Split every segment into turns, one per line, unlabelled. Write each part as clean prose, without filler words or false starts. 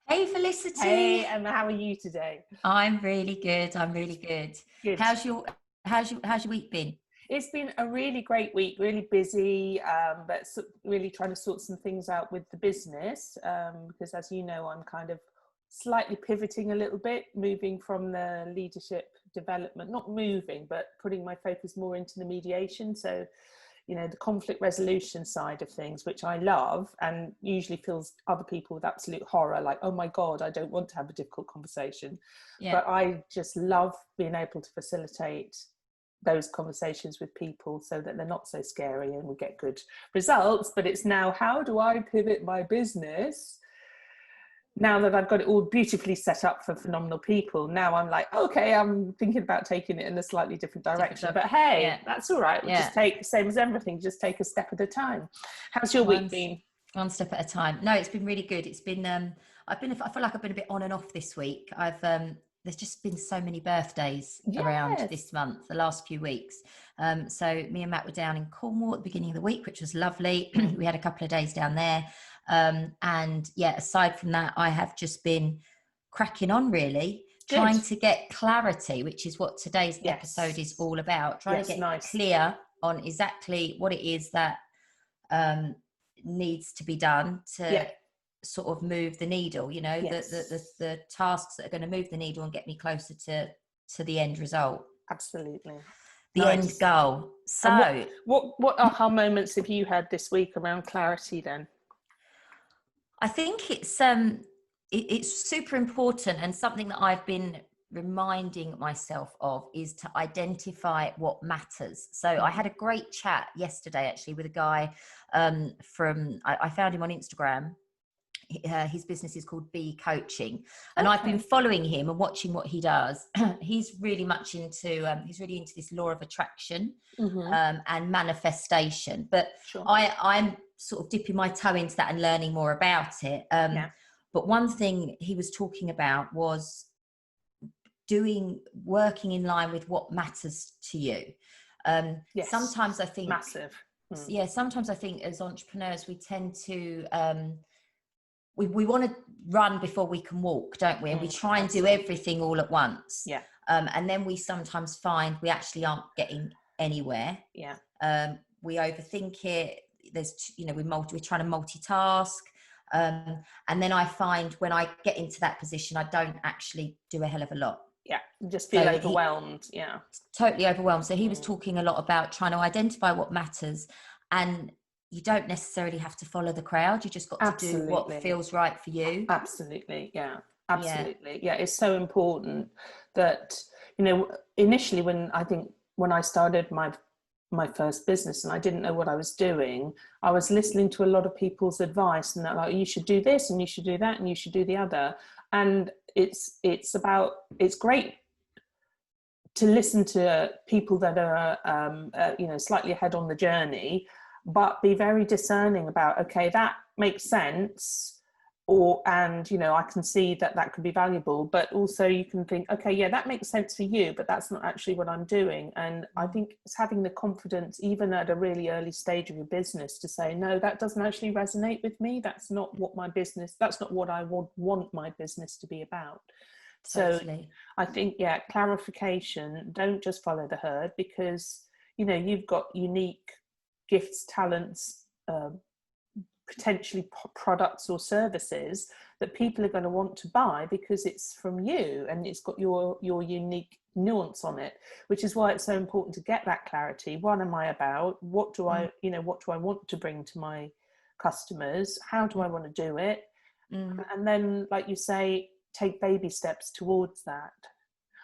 Hey Felicity.
Hey Emma, how are you today?
I'm really good. I'm really good.
Good.
How's your week been?
It's been a really great week, really busy, but really trying to sort some things out with the business because, as you know, I'm kind of slightly pivoting a little bit, moving from the leadership development, not moving, but putting my focus more into the mediation. So, the conflict resolution side of things, which I love and usually fills other people with absolute horror, like, oh my God, I don't want to have a difficult conversation.
Yeah.
But I just love being able to facilitate those conversations with people so that they're not so scary and we get good results. But it's now, how do I pivot my business now that I've got it all beautifully set up for phenomenal people? Now I'm like, okay, I'm thinking about taking it in a slightly different direction. But hey,
Yeah.
that's all right. We'll just take, same as everything, just take a step at a time. How's your week been?
One step at a time. No, it's been really good. It's been I feel like I've been a bit on and off this week. There's just been so many birthdays around this month, the last few weeks. So me and Matt were down in Cornwall at the beginning of the week, which was lovely. We had a couple of days down there. And yeah, aside from that, I have just been cracking on really, trying to get clarity, which is what today's episode is all about. Trying to get clear on exactly what it is that needs to be done to sort of move the needle, the tasks that are going to move the needle and get me closer to the end result.
Absolutely.
The end goal. So
what aha moments have you had this week around clarity then?
I think it's super important, and something that I've been reminding myself of is to identify what matters. So I had a great chat yesterday actually with a guy I found him on Instagram. His business is called B Coaching, and I've been following him and watching what he does. He's really into this law of attraction and manifestation, but I'm sort of dipping my toe into that and learning more about it. But one thing he was talking about was working in line with what matters to you. Sometimes I think sometimes I think as entrepreneurs we tend to we want to run before we can walk, don't we? And we try and do everything all at once. And then we sometimes find we actually aren't getting anywhere. We overthink it. We're trying to multitask. And then I find when I get into that position, I don't actually do a hell of a lot.
Just feel overwhelmed.
Totally overwhelmed. So he was talking a lot about trying to identify what matters, and you don't necessarily have to follow the crowd. You just got to do what feels right for you.
Absolutely. Absolutely. It's so important that, initially when I started my first business and I didn't know what I was doing, I was listening to a lot of people's advice, and they're like, you should do this and you should do that and you should do the other. And it's great to listen to people that are slightly ahead on the journey, but be very discerning about, okay, that makes sense, I can see that could be valuable, but also you can think, okay, that makes sense for you, but that's not actually what I'm doing. And I think it's having the confidence, even at a really early stage of your business, to say, no, that doesn't actually resonate with me. That's not what I would want my business to be about.
Totally.
So I think, clarification, don't just follow the herd, because, you've got unique gifts, talents, potentially products or services that people are going to want to buy because it's from you and it's got your unique nuance on it, which is why it's so important to get that clarity. What am I about? What do I want to bring to my customers? How do I want to do it? And then, like you say, take baby steps towards that.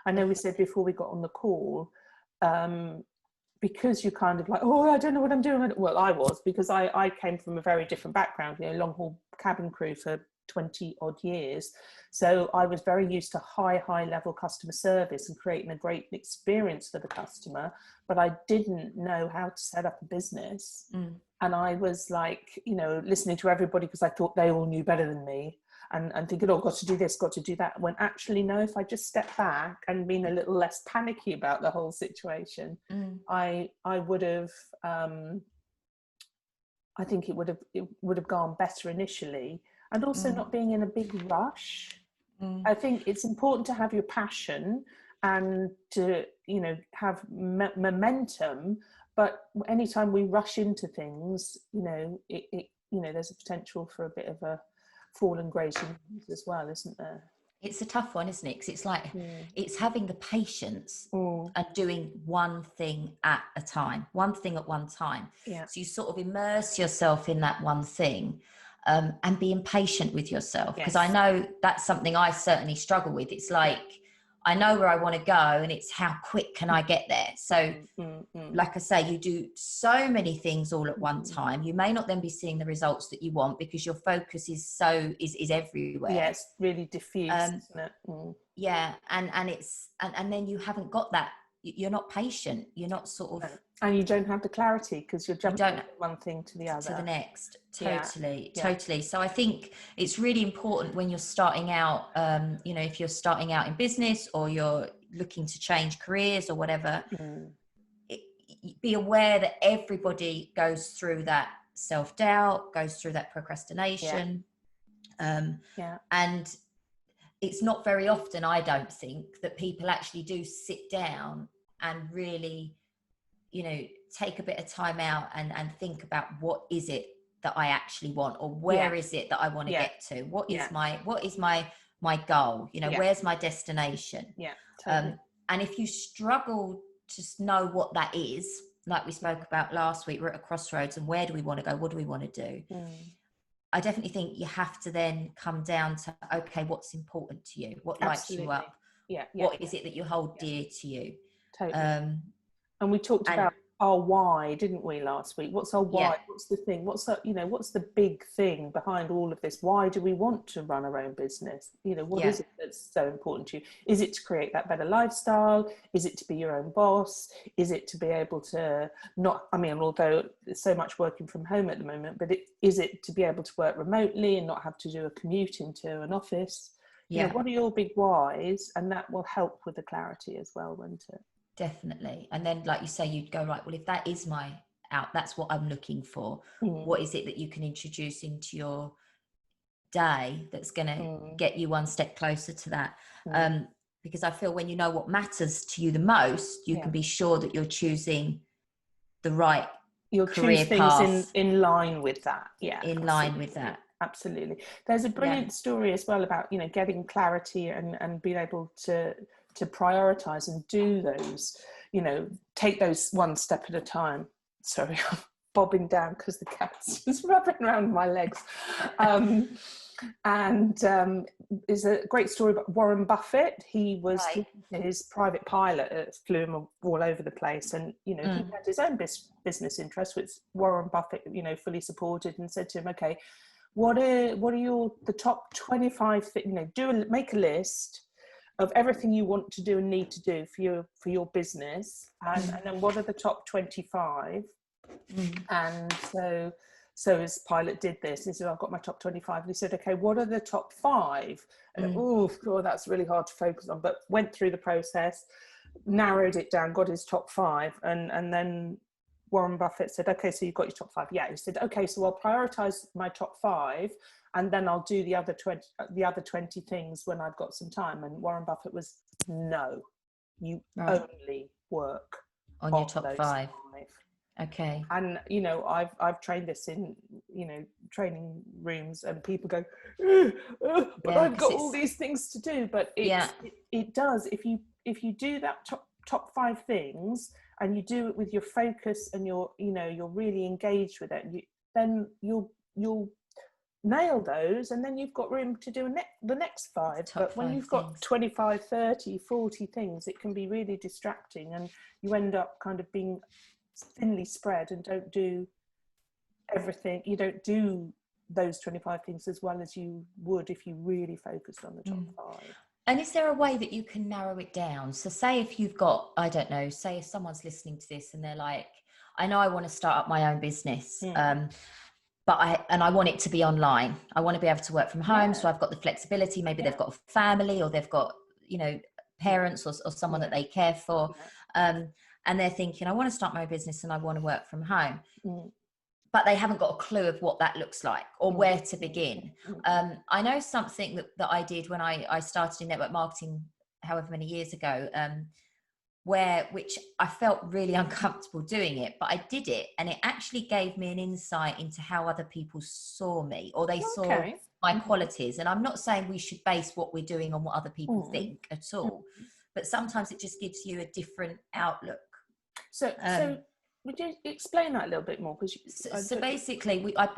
I know we said before we got on the call, because you're kind of like, oh, I don't know what I'm doing. Well, I was, because I came from a very different background, long haul cabin crew for 20 odd years. So I was very used to high level customer service and creating a great experience for the customer, but I didn't know how to set up a business. And I was like, listening to everybody because I thought they all knew better than me. And thinking, oh, got to do this, got to do that. When actually, no, if I just step back and been a little less panicky about the whole situation, I would have, I think it would have gone better initially. and also not being in a big rush. I think it's important to have your passion and to, you know, have momentum, but anytime we rush into things, you know, you know, there's a potential for a bit of a fall and grace as well, isn't there?
It's a tough one, isn't it? Because it's like, it's having the patience and doing one thing at a time, one thing at one time.
Yeah.
So you sort of immerse yourself in that one thing, and being patient with yourself. Because I know that's something I certainly struggle with. It's like, I know where I want to go, and it's how quick can I get there? So like I say, you do so many things all at one time. You may not then be seeing the results that you want because your focus is everywhere.
Yeah, it's really diffuse, isn't it?
Yeah, and it's and then you haven't got that. You're not patient. You're not sort of,
and you don't have the clarity because you're jumping from one thing to the other,
to the next. Totally. So I think it's really important when you're starting out. You know, if you're starting out in business or you're looking to change careers or whatever. Be aware that everybody goes through that self-doubt, goes through that procrastination. And it's not very often, I don't think, that people actually do sit down and really, you know, take a bit of time out and think about what is it that I actually want, or where is it that I want to get to? What is my goal? You know, where's my destination?
Totally.
And if you struggle to know what that is, like we spoke about last week, we're at a crossroads, and where do we want to go? What do we want to do? I definitely think you have to then come down to, okay, what's important to you? What lights you up? What is it that you hold dear to you?
Totally. And we talked about our why, didn't we, last week? What's our why? What's the thing? What's the, you know, what's the big thing behind all of this? Why do we want to run our own business? You know, what is it that's so important to you? Is it to create that better lifestyle? Is it to be your own boss? Is it to be able to not, I mean, although there's so much working from home at the moment, but is it to be able to work remotely and not have to do a commute into an office? You know, what are your big whys? And that will help with the clarity as well, won't it?
Definitely. And then, like you say, you'd go, right, well, if that is my out, that's what I'm looking for. What is it that you can introduce into your day that's going to get you one step closer to that? Because I feel when you know what matters to you the most, you can be sure that you're choosing the right career path
in line with that.
Line with that.
Absolutely. There's a brilliant story as well about, you know, getting clarity and being able to prioritize and do those, you know, take those one step at a time. Sorry, I'm bobbing down because the cat's just rubbing around my legs. Is a great story about Warren Buffett. He was his private pilot, flew him all over the place, and you know he had his own business interests, which Warren Buffett, you know, fully supported, and said to him, okay, what are the top 25 you know, make a list of everything you want to do and need to do for your business, and then what are the top 25? And so his pilot did this. He said, I've got my top 25. And he said, okay, what are the top 5? And oh, that's really hard to focus on, but went through the process, narrowed it down, got his top 5. And then Warren Buffett said, okay, so you've got your top 5. Yeah. He said, okay, so I'll prioritize my top 5, and then I'll do the other 20 things when I've got some time. And Warren Buffett was, no, you only work
on your top 5. Okay.
And you know, I've trained this in, you know, training rooms, and people go, but I've got all these things to do. But it does, if you do that top 5 things, and you do it with your focus, and you're really engaged with it, then you'll nail those, and then you've got room to do the next 5. But when you've got 25, 30, 40 things, it can be really distracting, and you end up kind of being thinly spread and don't do everything. You don't do those 25 things as well as you would if you really focused on the top 5.
And is there a way that you can narrow it down? So say if you've got, I don't know, say if someone's listening to this and they're like, I know I want to start up my own business, but I want it to be online. I want to be able to work from home. So I've got the flexibility. Maybe they've got a family, or they've got, you know, parents or someone that they care for. And they're thinking, I want to start my business and I want to work from home. but they haven't got a clue of what that looks like or where to begin. I know something that I did when I started in network marketing, however many years ago, which I felt really uncomfortable doing it, but I did it, and it actually gave me an insight into how other people saw me, or they saw my qualities. And I'm not saying we should base what we're doing on what other people think at all, but sometimes it just gives you a different outlook.
So would you explain that a little bit more?
So basically, at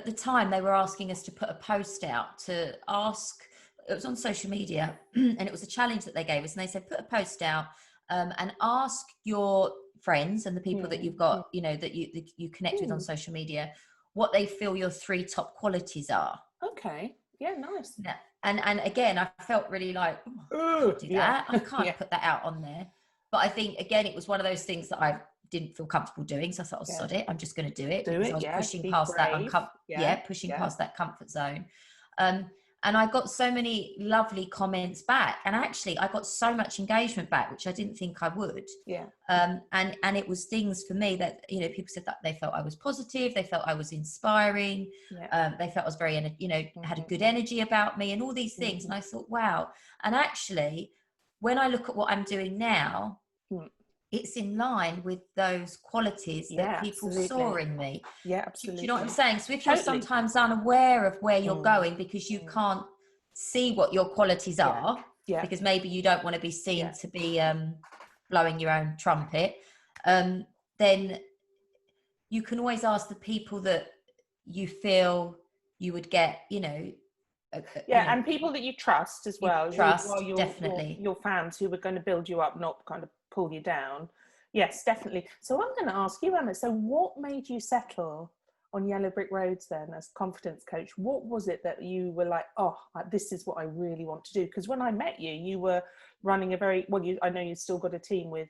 the time they were asking us to put a post out to ask. It was on social media, and it was a challenge that they gave us, and they said put a post out and ask your friends and the people that you've got, you know, that you connect with on social media, what they feel your 3 top qualities are.
Okay. Yeah, nice.
Yeah. And again, I felt really like, I can't do that. I can't put that out on there. But I think, again, it was one of those things that I didn't feel comfortable doing. So I thought, sod it, I'm just going to do it. Because I was pushing past past that comfort zone. And I got so many lovely comments back. And actually, I got so much engagement back, which I didn't think I would.
Yeah.
And it was things for me that, you know, people said that they felt I was positive. They felt I was inspiring. They felt I was very, you know, had a good energy about me and all these things. And I thought, wow. And actually, when I look at what I'm doing now, it's in line with those qualities that people saw in me.
Yeah, absolutely.
Do you know what I'm saying? So if you're sometimes unaware of where you're going because you can't see what your qualities are, because maybe you don't want to be seen to be blowing your own trumpet, then you can always ask the people that you feel you would get, you know,
and people that you trust as well.
Definitely.
Your fans who are going to build you up, not kind of pull you down. Yes, definitely. So I'm going to ask you, Emma, so what made you settle on Yellow Brick Roads then as confidence coach? What was it that you were like, oh, this is what I really want to do? Because when I met you, you were running a very, I know you've still got a team with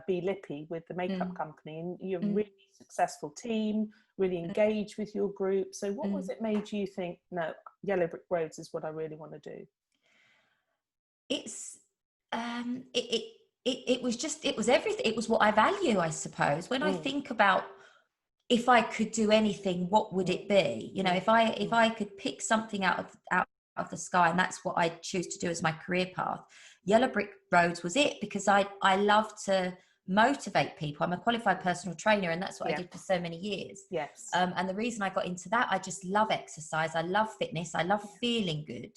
B. Lippy, with the makeup company, and you're a really successful team, really engaged with your group. So what was it made you think, no, Yellow Brick Roads is what I really want to do?
It's it was everything. It was what I value, I suppose. When I think about if I could do anything, what would it be? You know, if I could pick something out of the sky, and that's what I choose to do as my career path, Yellow Brick Roads was it, because I love to motivate people. I'm a qualified personal trainer, and that's what I did for so many years.
Yes.
And the reason I got into that, I just love exercise. I love fitness. I love feeling good.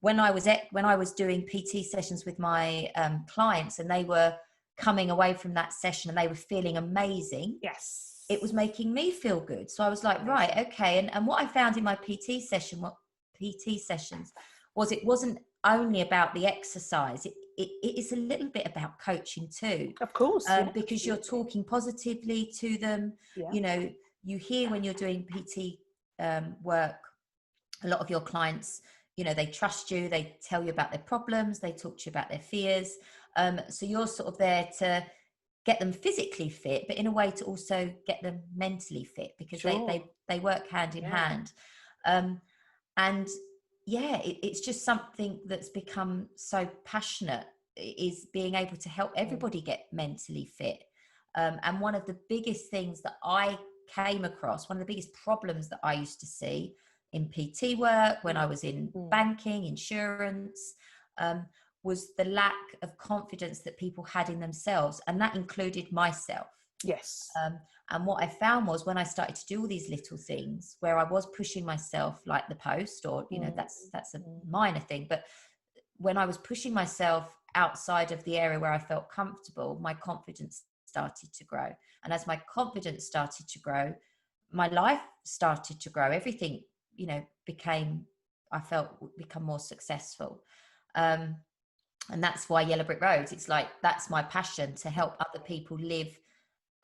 When I was doing PT sessions with my clients, and they were coming away from that session and they were feeling amazing.
Yes.
It was making me feel good. So I was like, right, okay. And what I found in my PT sessions was it wasn't only about the exercise. It is a little bit about coaching too.
Of course.
Because you're talking positively to them. You know, you hear when you're doing PT work, a lot of your clients, you know, they trust you, they tell you about their problems, they talk to you about their fears. So you're sort of there to get them physically fit, but in a way to also get them mentally fit, because they work hand in hand. And it's just something that's become so passionate, is being able to help everybody get mentally fit. And one of the biggest things that I came across, one of the biggest problems that I used to see in PT work, when I was in banking, insurance, was the lack of confidence that people had in themselves, and that included myself.
Yes.
And what I found was, when I started to do all these little things where I was pushing myself, like the post, or you know, that's a minor thing, but when I was pushing myself outside of the area where I felt comfortable, my confidence started to grow. And as my confidence started to grow, my life started to grow. Everything, you know, become more successful. And that's why Yellow Brick Roads, it's like, that's my passion, to help other people live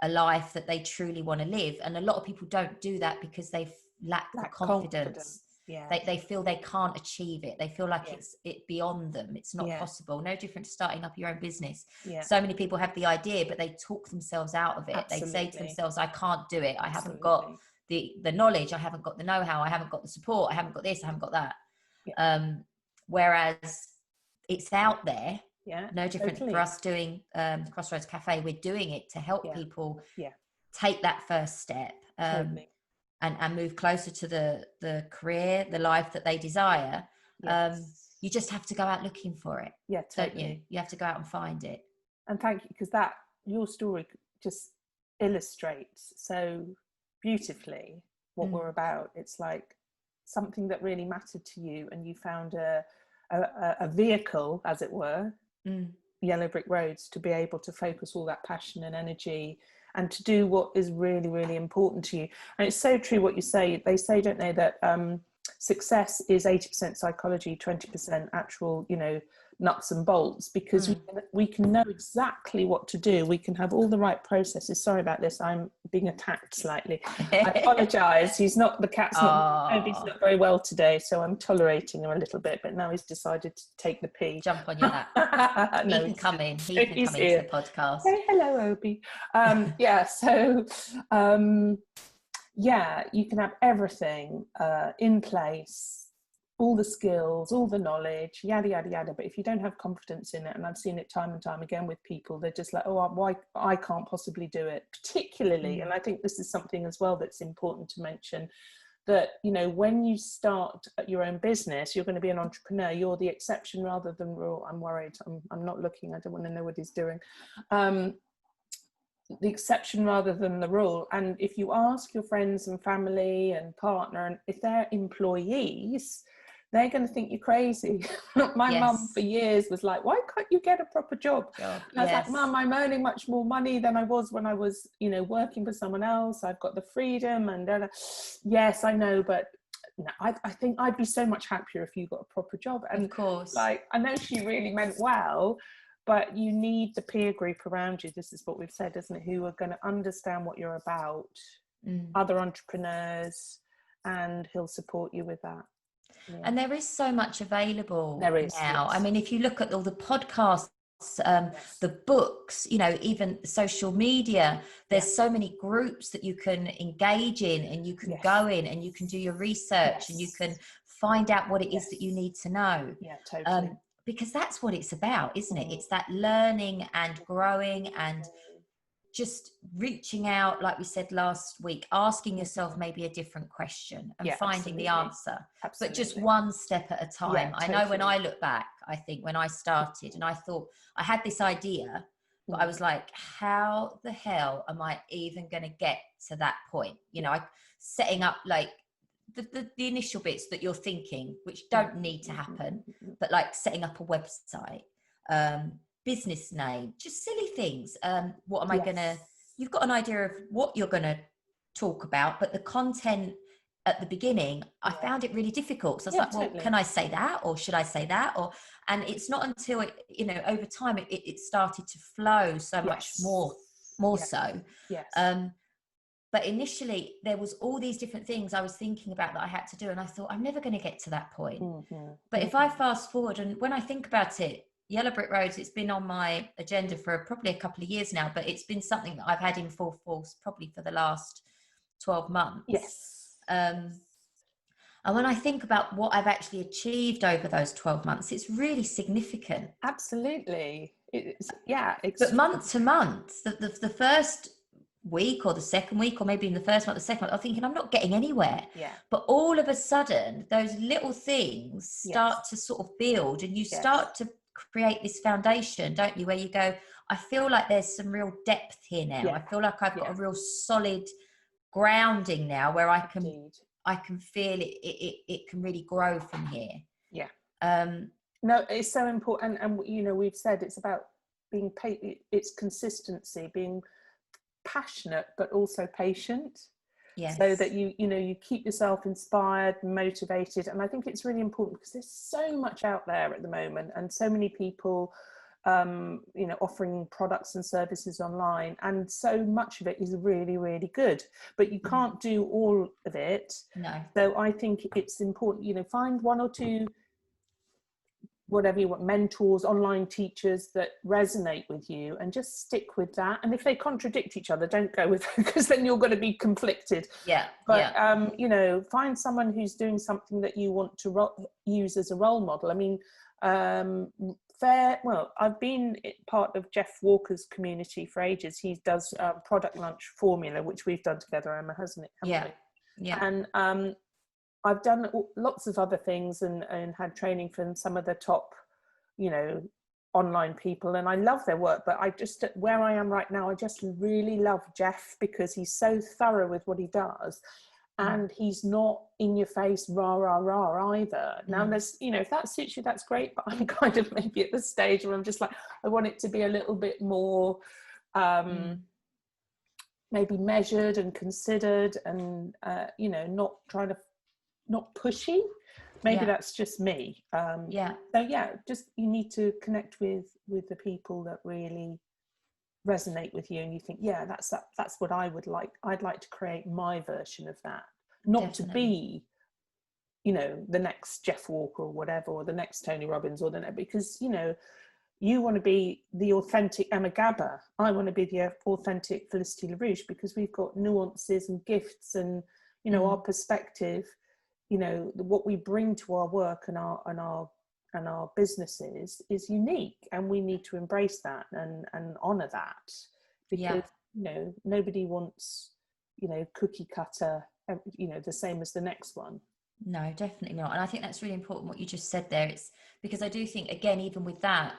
a life that they truly want to live. And a lot of people don't do that because they lack the confidence. They feel they can't achieve it. They feel like it's beyond them. It's not possible. No different to starting up your own business. So many people have the idea, but they talk themselves out of it. Absolutely. They say to themselves, I can't do it. I haven't got the knowledge. I haven't got the know-how. I haven't got the support. I haven't got this. I haven't got that. Whereas it's out there. No different for us doing Crossroads Cafe. We're doing it to help people take that first step,
Totally.
and move closer to the career, the life that they desire. You just have to go out looking for it.
Yeah, totally.
Don't you? You have to go out and find it.
And thank you, because that, your story just illustrates so beautifully what we're about. It's like something that really mattered to you, and you found a vehicle, as it were, Yellow Brick Roads, to be able to focus all that passion and energy and to do what is really, really important to you. And it's so true what you say. They say, don't they, that success is 80% psychology, 20% actual, you know, nuts and bolts, because we can know exactly what to do. We can have all the right processes. Sorry about this, I'm being attacked slightly. I apologize. The cat's not, Toby's not very well today, so I'm tolerating him a little bit, but now he's decided to take the pee.
Jump on your lap.
No,
he can come in. He can come
here.
into the podcast.
Say hello, Obi. Yeah, so yeah, you can have everything in place, all the skills, all the knowledge, yada, yada, yada. But if you don't have confidence in it, and I've seen it time and time again with people, they're just like, oh, why I can't possibly do it, particularly. And I think this is something as well that's important to mention, that, you know, when you start your own business, you're going to be an entrepreneur. You're the exception rather than rule. I'm worried. I'm not looking. I don't want to know what he's doing. The exception rather than the rule. And if you ask your friends and family and partner, and if they're employees, they're going to think you're crazy. My mum for years was like, why can't you get a proper job? And I was like, Mum, I'm earning much more money than I was when I was, you know, working for someone else. I've got the freedom. And yes, I know, but no, I think I'd be so much happier if you got a proper job. And
of course,
like, I know she really meant well, but you need the peer group around you. This is what we've said, isn't it? Who are going to understand what you're about, other entrepreneurs, and he'll support you with that. Yeah.
And there is so much available
now. Yes.
I mean, if you look at all the podcasts, the books, you know, even social media, there's so many groups that you can engage in, and you can go in and you can do your research and you can find out what it is that you need to know.
Yeah, totally.
Because that's what it's about, isn't it? It's that learning and growing and just reaching out, like we said last week, asking yourself maybe a different question and finding the answer. But just one step at a time. I know when I look back, I think when I started and I thought I had this idea, but I was like, how the hell am I even going to get to that point? You know, setting up like the initial bits that you're thinking, which don't need to happen, but like setting up a website, business name, just silly things. What am I gonna, you've got an idea of what you're gonna talk about, but the content at the beginning, I found it really difficult. So I was like, well, can I say that, or should I say that? And it's not until it, you know, over time it started to flow so much more so. But initially there was all these different things I was thinking about that I had to do, and I thought, I'm never going to get to that point. But if I fast forward, and when I think about it, Yellow Brick Roads, it's been on my agenda for probably a couple of years now, but it's been something that I've had in full force probably for the last 12 months. And when I think about what I've actually achieved over those 12 months, it's really significant.
Absolutely.
But month to month, the first week or the second week, or maybe in the first month, the second month, I'm thinking I'm not getting anywhere. But all of a sudden, those little things start to sort of build, and you start to create this foundation, don't you, where you go, I feel like there's some real depth here now. I feel like I've got a real solid grounding now, where I can feel it can really grow from here.
No, it's so important. And you know, we've said it's about being it's consistency, being passionate but also patient, so that you know, you keep yourself inspired, motivated. And I think it's really important because there's so much out there at the moment, and so many people you know, offering products and services online, and so much of it is really, really good, but you can't do all of it. So I think it's important, you know, find one or two whatever you want, mentors, online teachers that resonate with you, and just stick with that. And if they contradict each other, don't go with them, because then you're going to be conflicted. But you know, find someone who's doing something that you want to use as a role model. I mean, I've been part of Jeff Walker's community for ages. He does product lunch formula, which we've done together, Emma, hasn't it? And I've done lots of other things and had training from some of the top, you know, online people, and I love their work. But I just, where I am right now, I just really love Jeff, because he's so thorough with what he does, and he's not in your face rah rah rah either. Now there's, you know, if that suits you, that's great, but I'm kind of maybe at the stage where I'm just like, I want it to be a little bit more maybe measured and considered, and you know, not pushy. Maybe that's just me. So just, you need to connect with the people that really resonate with you, and you think, yeah, that's what I would like. I'd like to create my version of that, not to be, you know, the next Jeff Walker or whatever, or the next Tony Robbins, or because, you know, you want to be the authentic Emma Gabber. I want to be the authentic Felicity LaRouche, because we've got nuances and gifts and, you know, our perspective, you know, what we bring to our work and our businesses is unique, and we need to embrace that and honor that, because you know, nobody wants, you know, cookie cutter, you know, the same as the next one.
No, definitely not. And I think that's really important what you just said there. It's because I do think, again, even with that,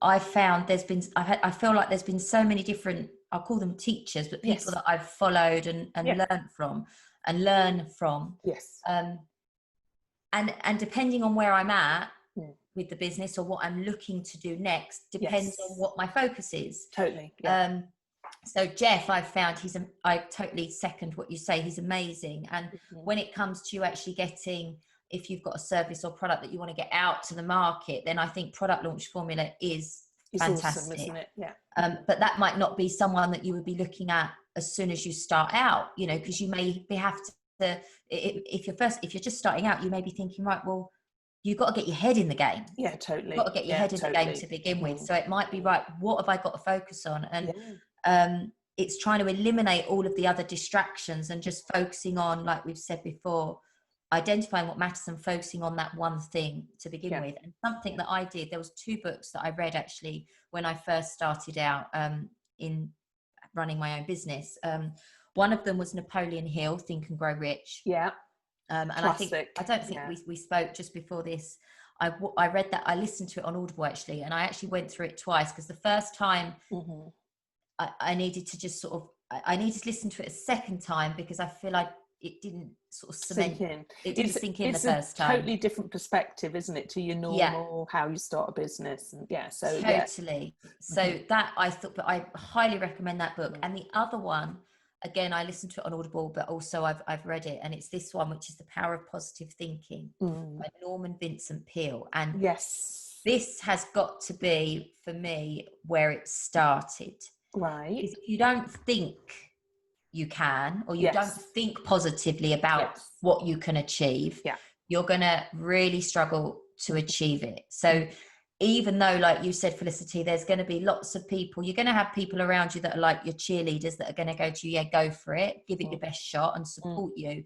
I found I feel like there's been so many different, I'll call them teachers, but people that I've followed and learned from and learn from. And depending on where I'm at with the business, or what I'm looking to do next, depends on what my focus is.
Totally.
So Jeff, I've found I totally second what you say. He's amazing. And when it comes to you actually getting, if you've got a service or product that you want to get out to the market, then I think product launch formula is fantastic.
Awesome, isn't it?
But that might not be someone that you would be looking at as soon as you start out, you know, because you may have to, if you're just starting out, you may be thinking, right, well, you've got to get your head in the game.
Yeah, totally.
You've got to get your head in the game to begin with. So it might be, right, what have I got to focus on? And it's trying to eliminate all of the other distractions and just focusing on, like we've said before, identifying what matters and focusing on that one thing to begin with. And something that I did, there was 2 books that I read actually when I first started out in running my own business. One of them was Napoleon Hill, Think and Grow Rich. And
classic.
I don't think we spoke just before this. I read that, I listened to it on Audible actually, and I actually went through it twice, because the first time I needed to just sort of, I needed to listen to it a second time, because I feel like it didn't sort of cement, it didn't sink in the first time.
It's a totally different perspective, isn't it, to your normal how you start a business. And totally.
So that, I thought, but I highly recommend that book. And the other one, again, I listened to it on Audible, but also I've read it, and it's this one, which is The Power of Positive Thinking by Norman Vincent Peale. And this has got to be, for me, where it started.
Right.
If you don't think you can, or you don't think positively about what you can achieve, you're going to really struggle to achieve it. So even though, like you said, Felicity, there's going to be lots of people, you're going to have people around you that are like your cheerleaders, that are going to go to you, go for it, give it your best shot and support you.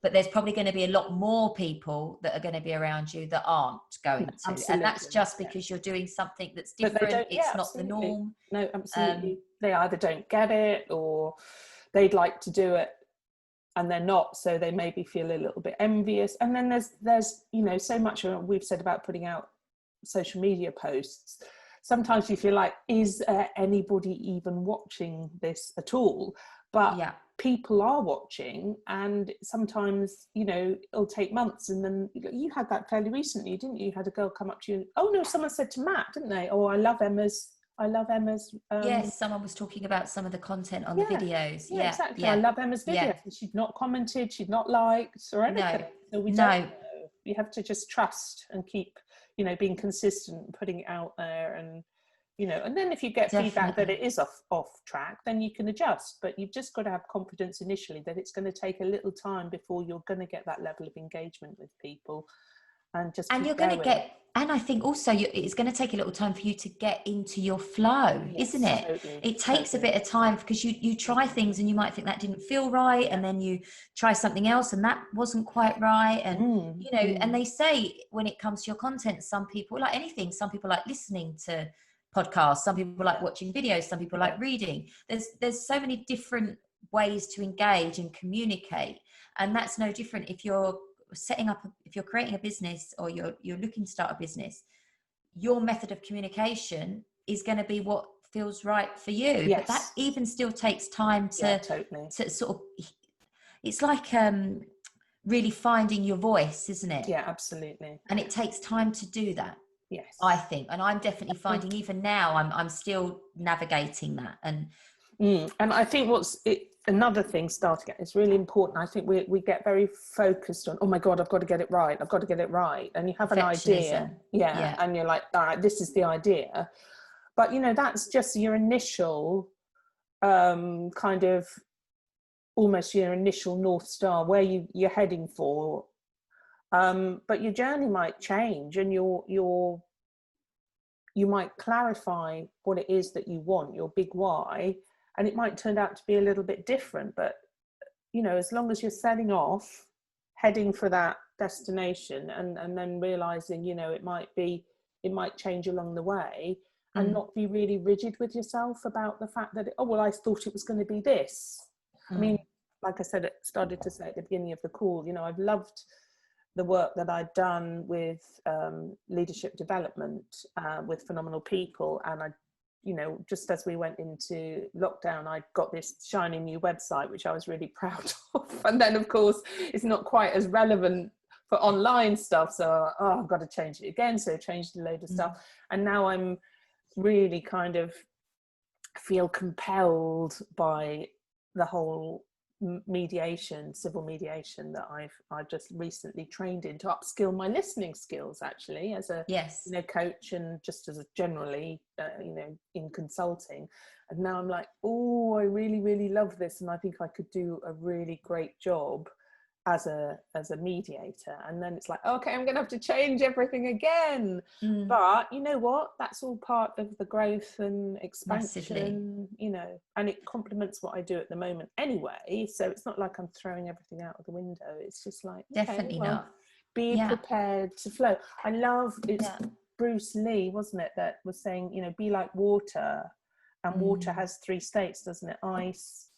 But there's probably going to be a lot more people that are going to be around you that aren't going to. Absolutely. And that's just because you're doing something that's different. It's not the norm.
No, absolutely. They either don't get it, or they'd like to do it and they're not, so they maybe feel a little bit envious. And then there's you know, so much we've said about putting out social media posts. Sometimes you feel like, is anybody even watching this at all? But people are watching, and sometimes, you know, it'll take months. And then you had that fairly recently, didn't you? You had a girl come up to you and, oh no, someone said to Matt, didn't they? Oh, I love Emma's
yes, someone was talking about some of the content on the videos.
Exactly. I love Emma's videos. She'd not commented, she'd not liked or anything. So we don't know. You have to just trust and keep, you know, being consistent, putting it out there. And you know, and then if you get feedback that it is off track, then you can adjust. But you've just got to have confidence initially that it's going to take a little time before you're going to get that level of engagement with people. and just
And
keep
you're going to
going.
and I think also it's going to take a little time for you to get into your flow, isn't
Yes,
it?
totally,
It takes a
totally.
bit of time because you try things and you might think that didn't feel right.
Yeah.
And then you try something else and that wasn't quite right. And,
Mm,
and
mm.
they say when it comes to your content, some people like anything, some people like listening to podcasts, some people like
Yeah.
watching videos, some people like
Yeah.
reading. There's so many different ways to engage and communicate. And that's no different if you're if you're creating a business or you're looking to start a business. Your method of communication is going to be what feels right for you, but that
Yes.
even still takes time
Yeah, totally.
to sort of, it's like really finding your voice, isn't it?
Yeah, absolutely.
And it takes time to do that, I
Yes.
think. And I'm definitely finding even now I'm still navigating that. And
And I think another thing starting, it's really important. I think we get very focused on, oh my God, I've got to get it right. I've got to get it right. And you have an idea.
perfectionism.
Yeah.
Yeah.
And you're like, all right, this is the idea. But, that's just your initial kind of almost your initial North Star, where you're heading for. But your journey might change, and you might clarify what it is that you want, your big why, and it might turn out to be a little bit different. But as long as you're setting off, heading for that destination, and then realizing, it might change along the way, and not be really rigid with yourself about the fact that, oh well, I thought it was going to be this. I mean, like I said, started to say at the beginning of the call, I've loved the work that I'd done with leadership development with phenomenal people. And I, just as we went into lockdown, I got this shiny new website, which I was really proud of. And then, of course, it's not quite as relevant for online stuff. So, I've got to change it again. So I changed a load of stuff. And now I'm really kind of feel compelled by the whole civil mediation that I've just recently trained in to upskill my listening skills, actually, as a coach, and just as a generally in consulting. And now I'm like, oh, I really, really love this, and I think I could do a really great job as a mediator. And then it's like, okay, I'm gonna have to change everything again. But you know what, that's all part of the growth and expansion.
Massively.
And it complements what I do at the moment anyway, so it's not like I'm throwing everything out of the window. It's just like,
Definitely not.
be prepared to flow. I love it's Bruce Lee, wasn't it, that was saying, be like water, and water has 3 states, doesn't it? Ice,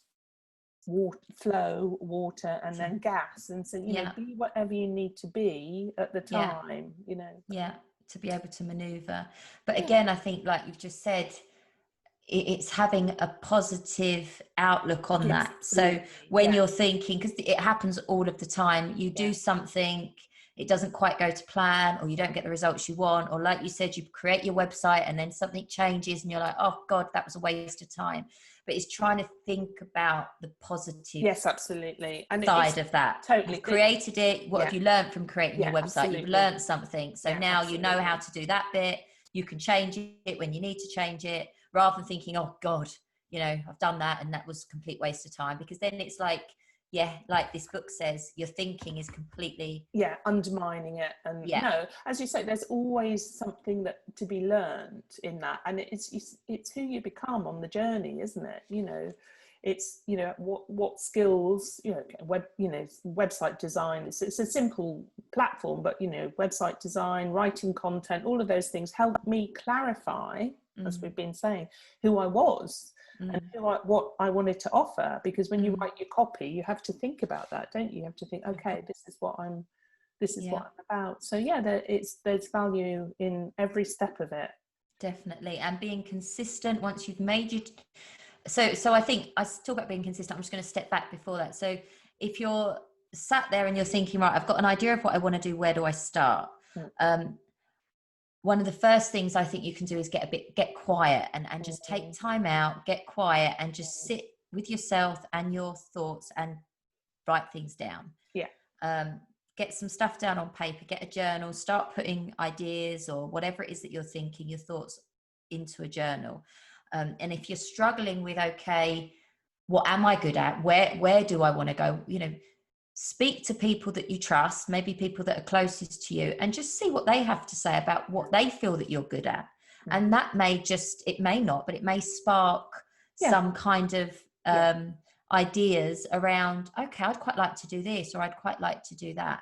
water, flow, water, and then gas. And so be whatever you need to be at the time.
To be able to maneuver. But again, I think, like you've just said, it's having a positive outlook on that. So when you're thinking, because it happens all of the time, you do something, it doesn't quite go to plan, or you don't get the results you want, or like you said, you create your website and then something changes and you're like, oh God, that was a waste of time. But it's trying to think about the positive
absolutely, and
side of that.
Totally.
You've created it. What have you learned from creating your website?
Absolutely.
You've learned something. So now you know how to do that bit. You can change it when you need to change it, rather than thinking, oh God, I've done that and that was a complete waste of time. Because then it's like, like this book says, your thinking is completely
undermining it. And no, as you say, there's always something that to be learned in that, and it's who you become on the journey, isn't it? It's what skills, website design, it's a simple platform, but website design, writing content, all of those things help me clarify, as we've been saying, who I was and what I wanted to offer. Because when you write your copy, you have to think about that, don't you? You have to think, okay, this is what I'm about. So there's value in every step of it.
Definitely. And being consistent once you've made it. So I think I talk about being consistent. I'm just going to step back before that. So if you're sat there and you're thinking, right, I've got an idea of what I want to do, where do I start? One of the first things I think you can do is get quiet and just take time out, get quiet, and just sit with yourself and your thoughts and write things down. Get some stuff down on paper, get a journal, start putting ideas or whatever it is that you're thinking, your thoughts, into a journal. And if you're struggling with, okay, what am I good at? Where do I want to go? speak to people that you trust, maybe people that are closest to you, and just see what they have to say about what they feel that you're good at. And that may it may not, but it may spark some kind of ideas around, okay, I'd quite like to do this, or I'd quite like to do that.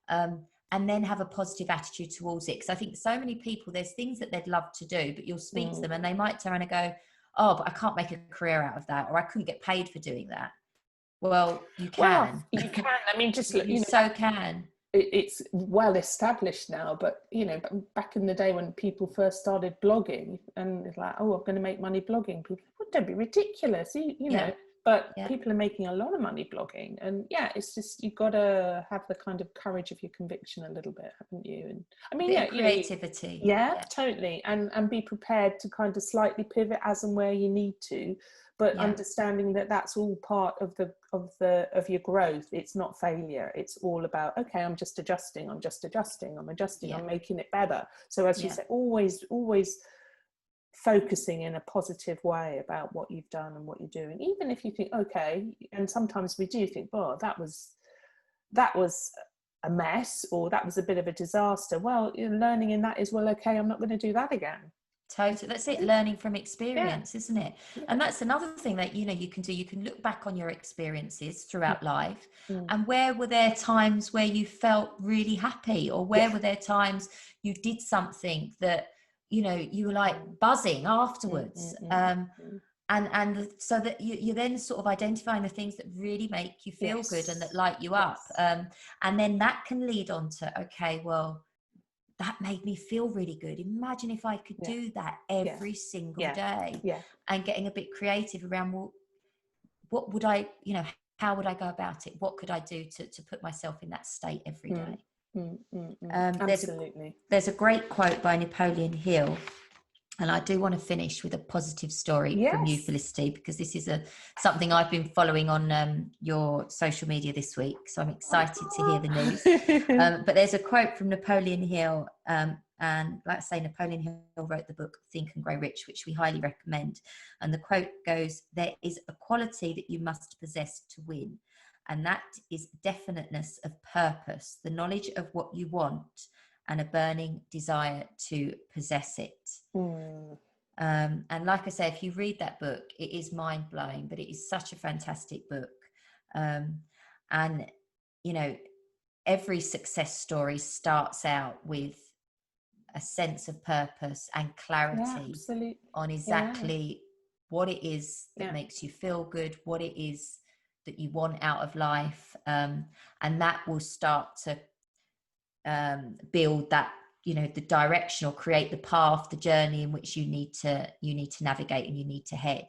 And then have a positive attitude towards it. Because I think so many people, there's things that they'd love to do, but you'll speak to them and they might turn around and go, oh, but I can't make a career out of that, or I couldn't get paid for doing that. Well, you can.
Well, you can. I mean, just look,
you so can.
It's well established now, but back in the day when people first started blogging, and it's like, oh, I'm going to make money blogging. People, well, don't be ridiculous, you know. But people are making a lot of money blogging, and it's just, you've got to have the kind of courage of your conviction a little bit, haven't you? And I mean,
creativity.
Totally, and be prepared to kind of slightly pivot as and where you need to, but understanding that that's all part of your growth. It's not failure. It's all about, okay, I'm just adjusting, I'm making it better. So as you say, always focusing in a positive way about what you've done and what you're doing, even if you think, okay, and sometimes we do think, oh, that was a mess, or that was a bit of a disaster. Well, learning in that is, well, okay, I'm not going to do that again.
Totally. That's it. Learning from experience, isn't it? And that's another thing that, you can do. You can look back on your experiences throughout life, and where were there times where you felt really happy, or where were there times you did something that, you were like buzzing afterwards. And so that you're then sort of identifying the things that really make you feel good and that light you up. And then that can lead on to, okay, well, that made me feel really good. Imagine if I could do that every single day. And getting a bit creative around, well, what would I, how would I go about it? What could I do to put myself in that state every day?
Absolutely.
There's a great quote by Napoleon Hill, and I do want to finish with a positive story from you, Felicity, because this is something I've been following on your social media this week. So I'm excited to hear the news. But there's a quote from Napoleon Hill. And like I say, Napoleon Hill wrote the book Think and Grow Rich, which we highly recommend. And the quote goes, "There is a quality that you must possess to win. And that is definiteness of purpose, the knowledge of what you want, and a burning desire to possess it." And like I say, if you read that book, it is mind-blowing, but it is such a fantastic book. And every success story starts out with a sense of purpose and clarity on exactly what it is that makes you feel good, what it is that you want out of life, and that will start to build that, the direction, or create the path, the journey in which you need to navigate and you need to head.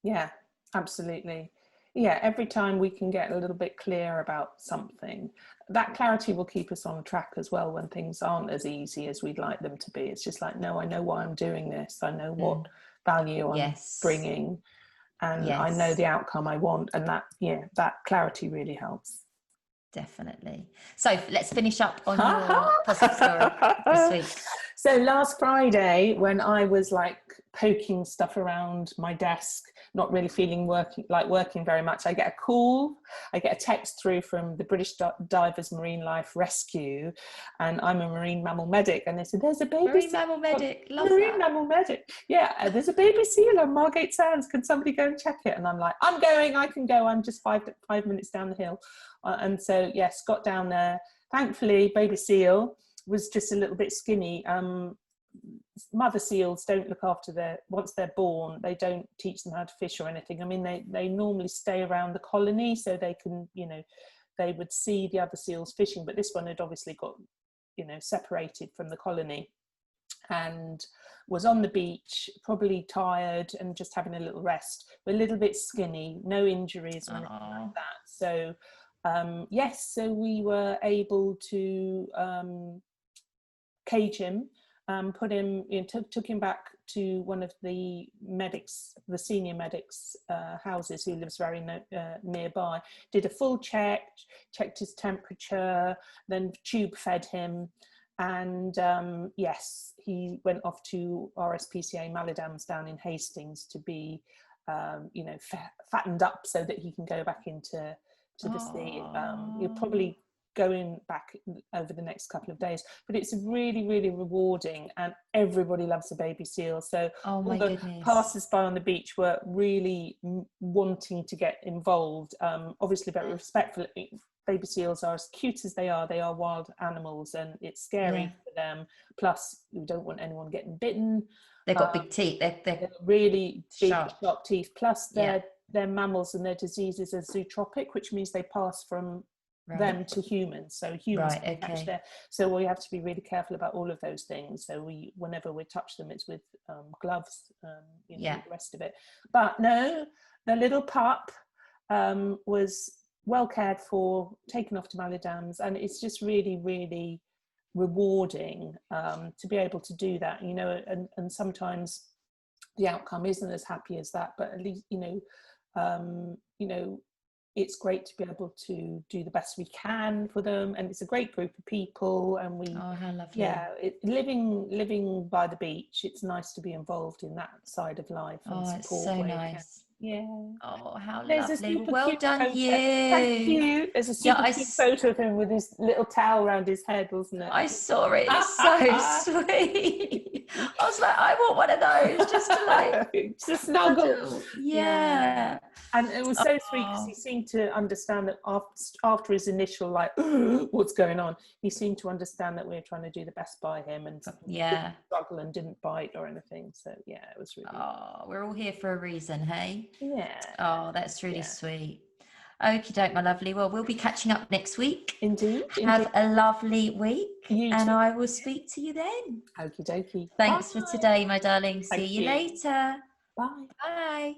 Yeah, absolutely. Every time we can get a little bit clear about something, that clarity will keep us on track as well when things aren't as easy as we'd like them to be. It's just like, no, I know why I'm doing this, I know what value I'm bringing, and I know the outcome I want, and that clarity really helps.
Definitely. So let's finish up on your positive story this week.
So last Friday, when I was like poking stuff around my desk, not really feeling working very much, I get a text through from the British Divers Marine Life Rescue, and I'm a marine mammal medic, and they said, there's a baby
marine mammal medic.
Mammal medic. Yeah, there's a baby seal on Margate Sands. Can somebody go and check it? And I'm like, I can go. I'm just 5 minutes down the hill. And so, got down there. Thankfully, baby seal was just a little bit skinny. Mother seals don't look after once they're born, they don't teach them how to fish or anything. I mean, they normally stay around the colony so they can, they would see the other seals fishing, but this one had obviously got, separated from the colony, and was on the beach, probably tired and just having a little rest, but a little bit skinny, no injuries or anything like that. So so we were able to cage him, put him, took him back to one of the medics, the senior medics' houses, who lives very nearby. Did a full check, checked his temperature, then tube fed him, and he went off to RSPCA Malidams down in Hastings to be, fattened up so that he can go back into to the sea. You're
Oh,
probably going back over the next couple of days, but it's really, really rewarding, and everybody loves a baby seal. So
oh
all
my
the
goodness.
passers-by on the beach were really wanting to get involved, obviously very respectful. Baby seals are as cute as they are wild animals, and it's scary
Yeah.
for them. Plus, we don't want anyone getting bitten.
They've got
um,
big teeth. They're
they're really big
sharp.
sharp teeth, plus
Yeah.
their mammals, and their diseases are zootropic, which means they pass from them
Right.
to humans, so humans
Right.
can catch
Okay.
so we have to be really careful about all of those things. So whenever we touch them, it's with gloves,
Yeah.
the rest of it. But no, the little pup was well cared for, taken off to Maladams, and it's just really, really rewarding to be able to do that, and sometimes the outcome isn't as happy as that, but at least it's great to be able to do the best we can for them, and it's a great group of people, and
Oh, how lovely.
living by the beach, it's nice to be involved in that side of life and
Oh, it's
support
so
where you can.
nice.
Yeah.
Oh, how
There's a
lovely. Well,
super
well
cute
done,
photo. Thank
you.
you. There's a
Yeah,
super cute photo of him with his little towel around his head, wasn't it?
I saw it. It's so sweet. I was like, I want one of those just to like
Just a snuggle.
cuddle.
Yeah.
Yeah.
And it was so sweet because he
Oh,
seemed to understand that after his initial like, what's going on, he seemed to understand that we were trying to do the best by him, and didn't
yeah.
struggle and didn't bite or anything. So yeah, it was really,
Oh, we're all here for a reason, hey?
yeah,
Oh, that's really
yeah.
sweet. Okie doke, my lovely. Well, we'll be catching up next week.
Indeed, indeed.
Have a lovely week,
You
and
too.
I will speak to you then.
Okie dokie. Bye.
Thanks for today, my darling. See
Thank
you
you.
later.
Bye.
Bye.